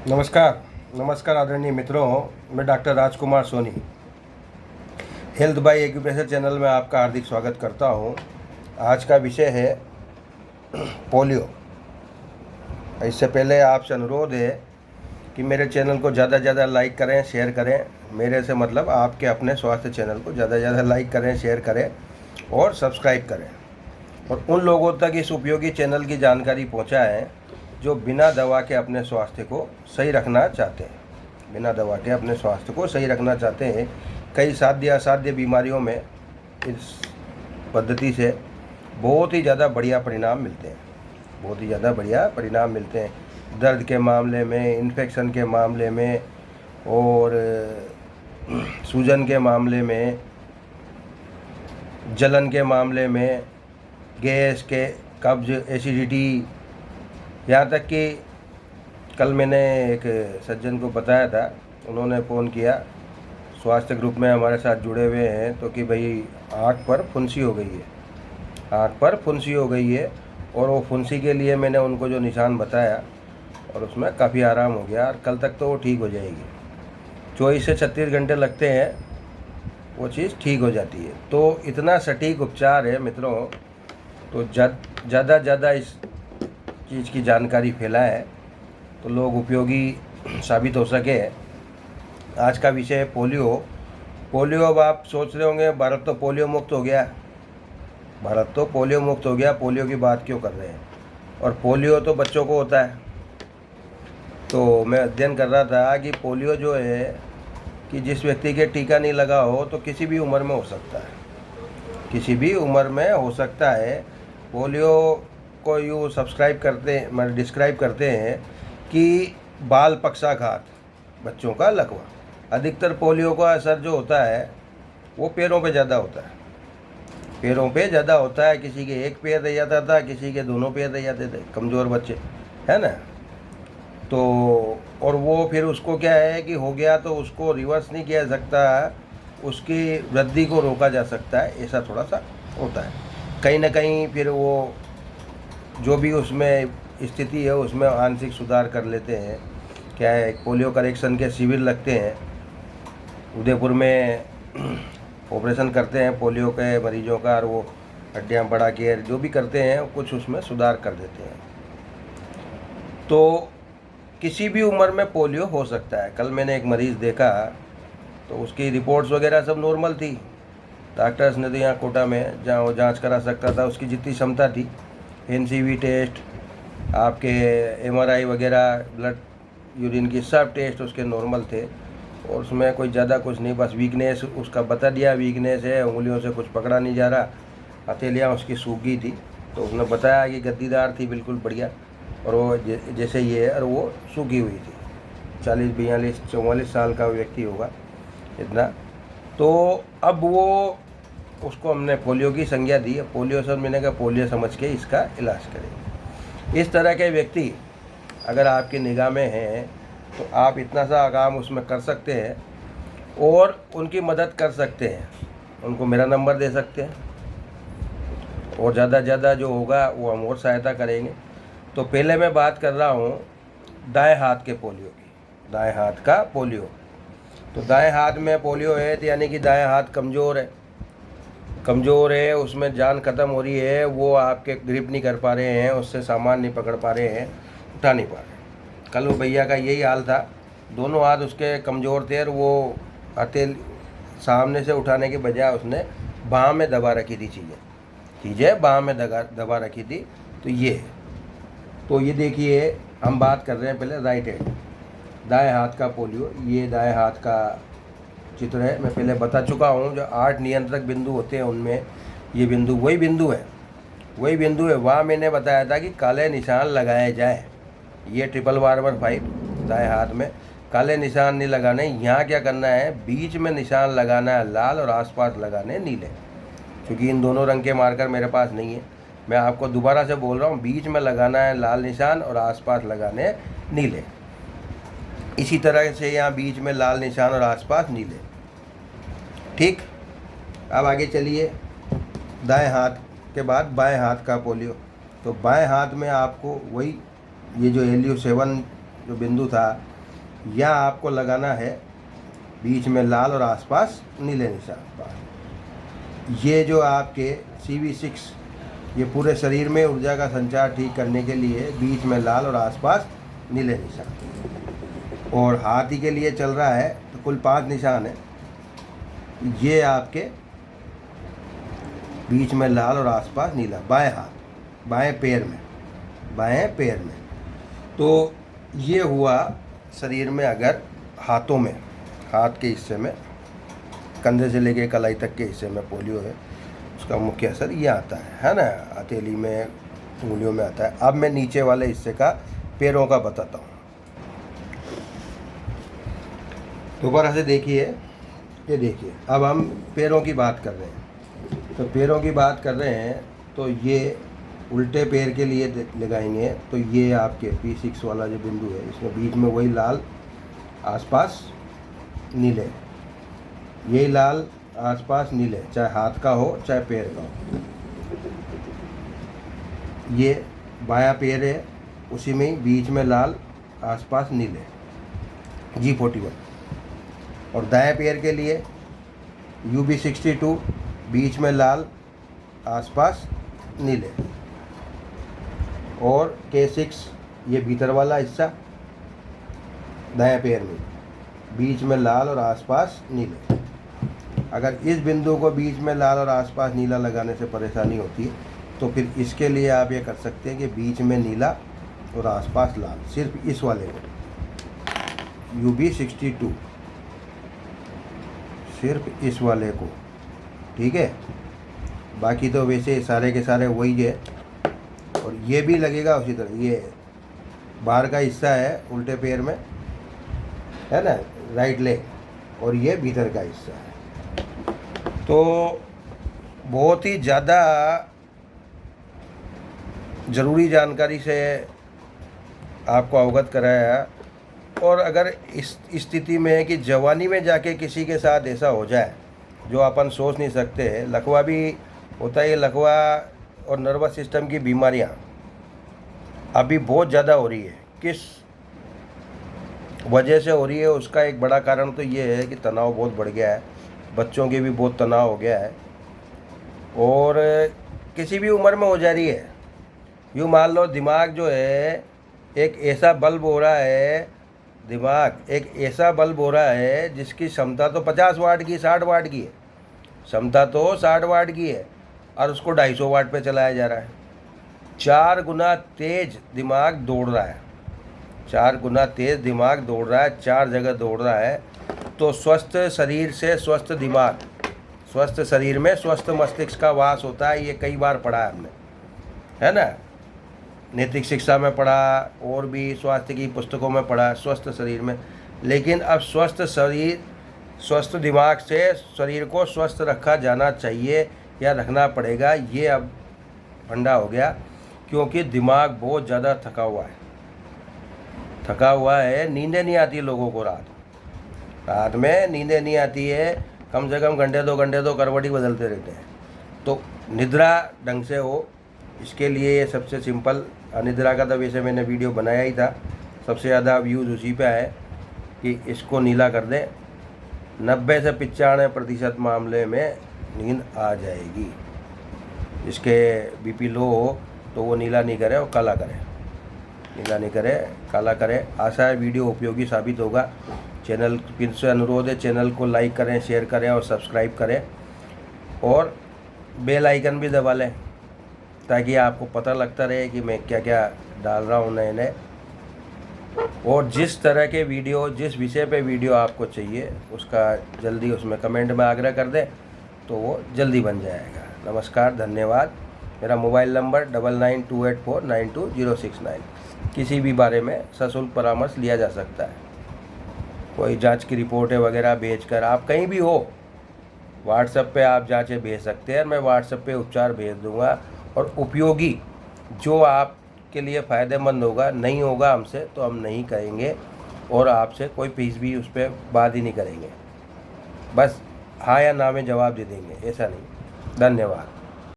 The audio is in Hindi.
नमस्कार। नमस्कार आदरणीय मित्रों, मैं doctor Rajkumar Soni health by acupressure channel में आपका हार्दिक स्वागत करता हूं। आज का विषय है पोलियो। इससे पहले आपसे अनुरोध है कि मेरे चैनल को ज़्यादा से ज़्यादा लाइक करें, शेयर करें। मेरे से मतलब आपके अपने स्वास्थ्य चैनल को ज़्यादा से ज़्यादा लाइक करें, शेयर करें और सब्सक्राइब करें, और उन लोगों तक इस उपयोगी चैनल की जानकारी पहुँचाएँ जो बिना दवा के अपने स्वास्थ्य को सही रखना चाहते हैं। बिना दवा के अपने स्वास्थ्य को सही रखना चाहते हैं। कई साध्य असाध्य बीमारियों में इस पद्धति से बहुत ही ज़्यादा बढ़िया परिणाम मिलते हैं। बहुत ही ज़्यादा बढ़िया परिणाम मिलते हैं। दर्द के मामले में, इन्फेक्शन के मामले में और सूजन के मामले में, जलन के मामले में, गैस के, कब्ज, एसिडिटी, यहाँ तक कि कल मैंने एक सज्जन को बताया था, उन्होंने फ़ोन किया, स्वास्थ्य ग्रुप में हमारे साथ जुड़े हुए हैं, तो कि भाई आँख पर फुंसी हो गई है, आँख पर फुंसी हो गई है। और वो फुंसी के लिए मैंने उनको जो निशान बताया और उसमें काफ़ी आराम हो गया, और कल तक तो वो ठीक हो जाएगी। 24 से 36 घंटे लगते हैं, वो चीज़ ठीक हो जाती है। तो इतना सटीक उपचार है मित्रों, तो ज़्यादा इस चीज़ की जानकारी फैलाएं तो लोग उपयोगी साबित हो सके। आज का विषय है पोलियो। पोलियो, अब आप सोच रहे होंगे भारत तो पोलियो मुक्त हो गया, भारत तो पोलियो मुक्त हो गया, पोलियो की बात क्यों कर रहे हैं? और पोलियो तो बच्चों को होता है। तो मैं अध्ययन कर रहा था कि पोलियो जो है कि जिस व्यक्ति के टीका नहीं लगा हो तो किसी भी उम्र में हो सकता है, किसी भी उम्र में हो सकता है। पोलियो को यूँ डिस्क्राइब करते हैं कि बाल पक्षाघात, बच्चों का लकवा। अधिकतर पोलियो का असर जो होता है वो पैरों पे ज़्यादा होता है, पैरों पे ज़्यादा होता है। किसी के एक पैर रह जाता था, किसी के दोनों पैर रह जाते थे, कमज़ोर बच्चे, है ना। तो और वो फिर उसको क्या है कि हो गया तो उसको रिवर्स नहीं किया जा सकता, उसकी वृद्धि को रोका जा सकता है, ऐसा थोड़ा सा होता है। कहीं ना कहीं फिर वो जो भी उसमें स्थिति है उसमें आंशिक सुधार कर लेते हैं। क्या है, पोलियो करेक्शन के शिविर लगते हैं उदयपुर में, ऑपरेशन करते हैं पोलियो के मरीजों का, और वो हड्डियाँ बढ़ा के जो भी करते हैं कुछ उसमें सुधार कर देते हैं। तो किसी भी उम्र में पोलियो हो सकता है। कल मैंने एक मरीज़ देखा तो उसकी रिपोर्ट्स वगैरह सब नॉर्मल थी। डॉक्टर्स ने तो यहाँ कोटा में जहाँ वो जाँच करा सकता था, उसकी जितनी क्षमता थी, एनसीवी टेस्ट, आपके एमआरआई वगैरह, ब्लड यूरिन की सब टेस्ट उसके नॉर्मल थे, और उसमें कोई ज़्यादा कुछ नहीं। बस वीकनेस उसका बता दिया, वीकनेस है, उंगलियों से कुछ पकड़ा नहीं जा रहा, हथेलियाँ उसकी सूख गई थी। तो उसने बताया कि गद्दीदार थी, बिल्कुल बढ़िया, और वो जैसे ये है, और वो सूखी हुई थी। 40, 42, 44 साल का व्यक्ति होगा इतना। तो अब वो उसको हमने पोलियो की संज्ञा दी। पोलियो सर, मैंने कहा पोलियो समझ के इसका इलाज करें। इस तरह के व्यक्ति अगर आपकी निगाह में हैं तो आप इतना सा काम उसमें कर सकते हैं और उनकी मदद कर सकते हैं। उनको मेरा नंबर दे सकते हैं, और ज़्यादा जो होगा वो हम और सहायता करेंगे। तो पहले मैं बात कर रहा हूँ दाएं हाथ के पोलियो की, दाएं हाथ का पोलियो। तो दाएं हाथ में पोलियो है तो यानी कि दाएं हाथ कमज़ोर है, कमज़ोर है, उसमें जान ख़त्म हो रही है, वो आपके ग्रिप नहीं कर पा रहे हैं, उससे सामान नहीं पकड़ पा रहे हैं, उठा नहीं पा रहे। कल वो भैया का यही हाल था, दोनों हाथ उसके कमज़ोर थे, और वो हथेल सामने से उठाने के बजाय उसने बाँह में दबा रखी थी, चीज़ें बाँह में दबा रखी थी। तो ये देखिए, हम बात कर रहे हैं पहले राइट हैंड, दाएं हाथ का पोलियो। ये दाएं हाथ का चित्र है, मैं पहले बता चुका हूँ। जो 8 नियंत्रक बिंदु होते हैं उनमें ये बिंदु वही बिंदु है। वहाँ मैंने बताया था कि काले निशान लगाए जाए। ये 555 दाएं हाथ में काले निशान नहीं लगाने। यहाँ क्या करना है, बीच में निशान लगाना है लाल, और आसपास लगाने नीले। क्योंकि इन दोनों रंग के मार्कर मेरे पास नहीं है, मैं आपको दोबारा से बोल रहा हूँ, बीच में लगाना है लाल निशान और आसपास लगाने नीले। इसी तरह से यहाँ बीच में लाल निशान और आसपास नीले। ठीक, अब आगे चलिए। दाएं हाथ के बाद बाएं हाथ का पोलियो। तो बाएं हाथ में आपको वही, ये जो LU7 जो बिंदु था, या आपको लगाना है बीच में लाल और आसपास नीले निशान। ये जो आपके CV6 ये पूरे शरीर में ऊर्जा का संचार ठीक करने के लिए बीच में लाल और आसपास नीले निशान। और हाथी के लिए चल रहा है तो कुल 5 निशान है। ये आपके बीच में लाल और आसपास नीला, बाएं हाथ बाएं पैर में। तो ये हुआ शरीर में, अगर हाथों में, हाथ के हिस्से में, कंधे से लेके कलाई तक के हिस्से में पोलियो है, उसका मुख्य असर ये आता है ना, हथेली में, उंगलियों में आता है। अब मैं नीचे वाले हिस्से का, पैरों का बताता हूँ। दोबारा से देखिए, ये देखिए, अब हम पैरों की बात कर रहे हैं। तो पैरों की बात कर रहे हैं तो ये उल्टे पैर के लिए लगाएंगे। तो ये आपके P6 वाला जो बिंदु है, इसमें बीच में वही लाल, आसपास नीले, यही लाल आसपास नीले, चाहे हाथ का हो चाहे पैर का हो। ये बायां पैर है, उसी में ही बीच में लाल, आसपास नीले, G41। और दाएं पैर के लिए UB62, बीच में लाल, आसपास नीले। और K6 ये भीतर वाला हिस्सा दाएं पैर में, बीच में लाल और आसपास नीले। अगर इस बिंदु को बीच में लाल और आसपास नीला लगाने से परेशानी होती है तो फिर इसके लिए आप ये कर सकते हैं कि बीच में नीला और आसपास लाल, सिर्फ इस वाले को, UB62, सिर्फ इस वाले को, ठीक है। बाकी तो वैसे सारे के सारे वही है। और ये भी लगेगा उसी तरह, ये बाहर का हिस्सा है उल्टे पैर में, है ना, राइट लेग, और ये भीतर का हिस्सा है। तो बहुत ही ज़्यादा ज़रूरी जानकारी से आपको अवगत कराया। और अगर इस स्थिति में है कि जवानी में जाके किसी के साथ ऐसा हो जाए जो अपन सोच नहीं सकते, लकवा भी होता है। लकवा और नर्वस सिस्टम की बीमारियां अभी बहुत ज़्यादा हो रही है। किस वजह से हो रही है, उसका एक बड़ा कारण तो ये है कि तनाव बहुत बढ़ गया है, बच्चों के भी बहुत तनाव हो गया है, और किसी भी उम्र में हो जा रही है। यूँ मान लो, दिमाग जो है एक ऐसा बल्ब हो रहा है, दिमाग एक ऐसा बल्ब हो रहा है जिसकी क्षमता तो 50 वाट की, 60 वाट की है, क्षमता तो 60 वाट की है, और उसको 250 वाट पे चलाया जा रहा है। 4 गुना तेज दिमाग दौड़ रहा है, 4 गुना तेज दिमाग दौड़ रहा है, 4 जगह दौड़ रहा है। तो स्वस्थ शरीर से स्वस्थ दिमाग, स्वस्थ शरीर में स्वस्थ मस्तिष्क का वास होता है। ये कई बार पढ़ा है हमने, है ना, नैतिक शिक्षा में पढ़ा, और भी स्वास्थ्य की पुस्तकों में पढ़ा, स्वस्थ शरीर में। लेकिन अब स्वस्थ शरीर, स्वस्थ दिमाग से शरीर को स्वस्थ रखा जाना चाहिए या रखना पड़ेगा। ये अब फंडा हो गया, क्योंकि दिमाग बहुत ज़्यादा थका हुआ है। नींदें नहीं आती लोगों को, रात में नींदें नहीं आती है, कम से कम घंटे 2 घंटे तो करवटी बदलते रहते हैं। तो निद्रा ढंग से हो, इसके लिए ये सबसे सिंपल, अनिद्रा का तो वैसे मैंने वीडियो बनाया ही था, सबसे ज़्यादा व्यूज़ उसी पे है कि इसको नीला कर दें। 90 से 95% मामले में नींद आ जाएगी। इसके BP लो हो तो वो नीला नहीं करे और काला करे, नीला नहीं करे, काला करे। आशा है वीडियो उपयोगी साबित होगा। चैनल, फिर से अनुरोध है, चैनल को लाइक करें, शेयर करें और सब्सक्राइब करें, और बेल आइकन भी दबा लें ताकि आपको पता लगता रहे कि मैं क्या क्या डाल रहा हूँ नए नए। और जिस तरह के वीडियो, जिस विषय पे वीडियो आपको चाहिए, उसका जल्दी उसमें कमेंट में आग्रह कर दें तो वो जल्दी बन जाएगा। नमस्कार, धन्यवाद। मेरा मोबाइल नंबर 9928492069। किसी भी बारे में सशुल्क परामर्श लिया जा सकता है। कोई जांच की रिपोर्टें वगैरह भेजकर, आप कहीं भी हो, व्हाट्सएप पे आप जांचें भेज सकते हैं, मैं व्हाट्सएप पे उपचार भेज दूंगा। और उपयोगी जो आपके लिए फ़ायदेमंद होगा, नहीं होगा हमसे तो हम नहीं करेंगे, और आपसे कोई फीस भी उस पर बात ही नहीं करेंगे। बस हाँ या ना में जवाब दे देंगे, ऐसा नहीं। धन्यवाद।